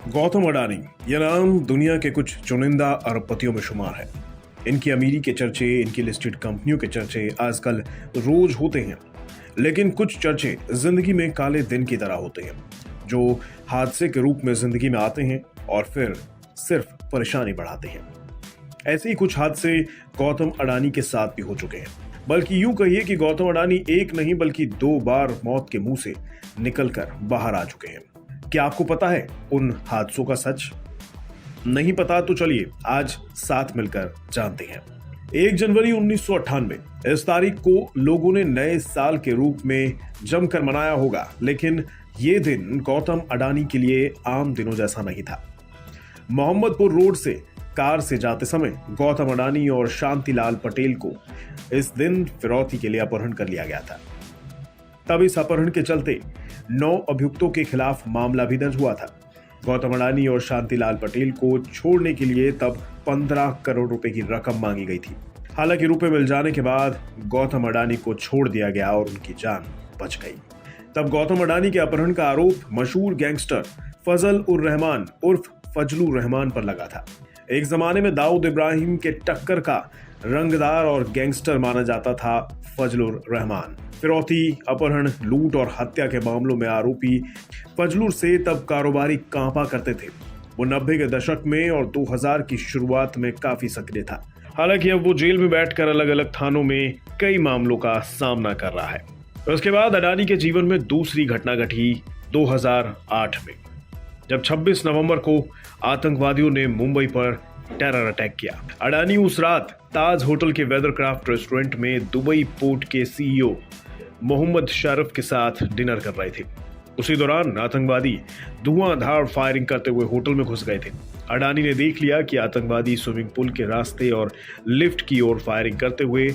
गौतम अडानी, यह नाम दुनिया के कुछ चुनिंदा अरबपतियों में शुमार है। इनकी अमीरी के चर्चे, इनकी लिस्टेड कंपनियों के चर्चे आजकल रोज होते हैं। लेकिन कुछ चर्चे जिंदगी में काले दिन की तरह होते हैं, जो हादसे के रूप में जिंदगी में आते हैं और फिर सिर्फ परेशानी बढ़ाते हैं। ऐसे ही कुछ हादसे गौतम अडानी के साथ भी हो चुके हैं। बल्कि यूं कहिए कि गौतम अडानी एक नहीं बल्कि 2 बार मौत के मुंह से निकलकर बाहर आ चुके हैं। क्या आपको पता है उन हादसों का सच? नहीं पता तो चलिए आज साथ मिलकर जानते हैं। 1 जनवरी 1998 इस तारीख को लोगों ने नए साल के रूप में जमकर मनाया होगा, लेकिन ये दिन गौतम अडानी के लिए आम दिनों जैसा नहीं था। मोहम्मदपुर रोड से कार से जाते समय गौतम अडानी और शांतिलाल पटेल को इस दिन फिरौती के लिए अपहरण कर लिया गया था। तब इस अपहरण के चलते 9 अभियुक्तों के खिलाफ मामला भी दर्ज हुआ था। गौतम अडानी और शांतिलाल पटेल को छोड़ने के लिए तब 15 करोड़ रुपए की रकम मांगी गई थी। हालांकि रुपए मिल जाने के बाद गौतम अडानी को छोड़ दिया गया और उनकी जान बच गई। तब गौतम अडानी के अपहरण का आरोप मशहूर गैंगस्टर फजल उर रहमान उर्फ फजलुर रहमान पर लगा था। एक जमाने में दाऊद इब्राहिम के टक्कर का रंगदार और गैंगस्टर माना जाता था फजलुर रहमान। फिरौती, अपहरण, लूट और हत्या के मामलों में आरोपी फजलुर से तब कारोबारी कांपा करते थे। वो 90 के दशक में और 2000 की शुरुआत में काफी सक्रिय था। हालांकि अब वो जेल में बैठकर अलग अलग थानों में कई मामलों का सामना कर रहा है। उसके बाद अडानी के जीवन में दूसरी घटना घटी 2008 में, जब 26 नवंबर को आतंकवादियों ने मुंबई पर टेरर अटैक किया। अडानी उस रात ताज होटल के वेदरक्राफ्ट रेस्टोरेंट में दुबई पोर्ट के सीईओ मोहम्मद शारिफ के साथ डिनर कर रहे थे। उसी दौरान आतंकवादी धुआंधार फायरिंग करते हुए होटल में घुस गए थे। अडानी ने देख लिया कि आतंकवादी स्विमिंग पूल के रास्ते और लिफ्ट की ओर फायरिंग करते हुए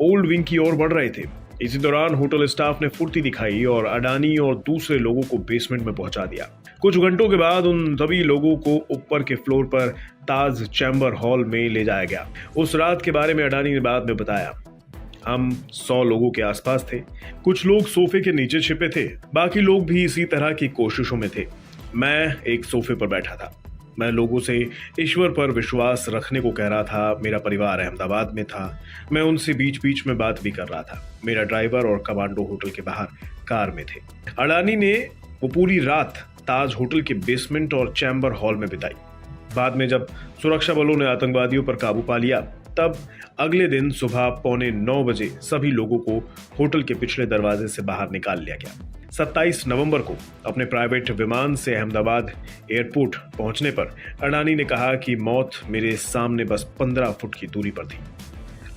ओल्ड विंग की ओर बढ़ रहे थे। इसी दौरान होटल स्टाफ ने फुर्ती दिखाई और अडानी और दूसरे लोगों को बेसमेंट में पहुंचा दिया। कुछ घंटों के बाद उन सभी लोगों को ऊपर के फ्लोर पर ताज चैम्बर हॉल में ले जाया गया। उस रात के बारे में अडानी ने बाद में बताया, हम 100 लोगों के आसपास थे। कुछ लोग सोफे के नीचे छिपे थे, बाकी लोग भी इसी तरह की कोशिशों में थे। मैं एक सोफे पर बैठा था। मैं लोगों से ईश्वर पर विश्वास रखने को कह रहा था। मेरा परिवार अहमदाबाद में था। मैं उनसे बीच बीच में बात भी कर रहा था। मेरा ड्राइवर और कमांडो होटल के बाहर कार में थे। अडानी ने वो पूरी रात ताज होटल के बेसमेंट और चैम्बर हॉल में बिताई। बाद में जब सुरक्षा बलों ने आतंकवादियों पर काबू पा लिया, तब अगले दिन सुबह 8:45 बजे सभी लोगों को होटल के पिछले दरवाजे से बाहर निकाल लिया गया। 27 नवंबर को अपने प्राइवेट विमान से अहमदाबाद एयरपोर्ट पहुंचने पर अडानी ने कहा कि मौत मेरे सामने बस 15 फुट की दूरी पर थी।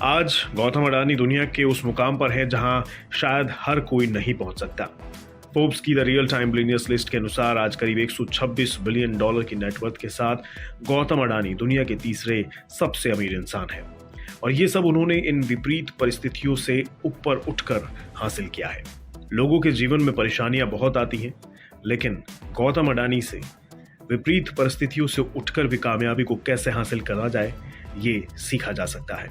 आज गौतम अडानी दुनिया के उस मुकाम पर है जहां शायद हर कोई नहीं पहुंच सकता। फोर्ब्स की the real time billionaires list के अनुसार आज करीब $126 बिलियन की नेटवर्थ के साथ गौतम अडानी दुनिया के तीसरे सबसे अमीर इंसान हैं। और ये सब उन्होंने इन विपरीत परिस्थितियों से ऊपर उठकर हासिल किया है। लोगों के जीवन में परेशानियां बहुत आती हैं, लेकिन गौतम अडानी से विपरीत परिस्थितियों से उठकर भी कामयाबी को कैसे हासिल करा जाए, ये सीखा जा सकता है।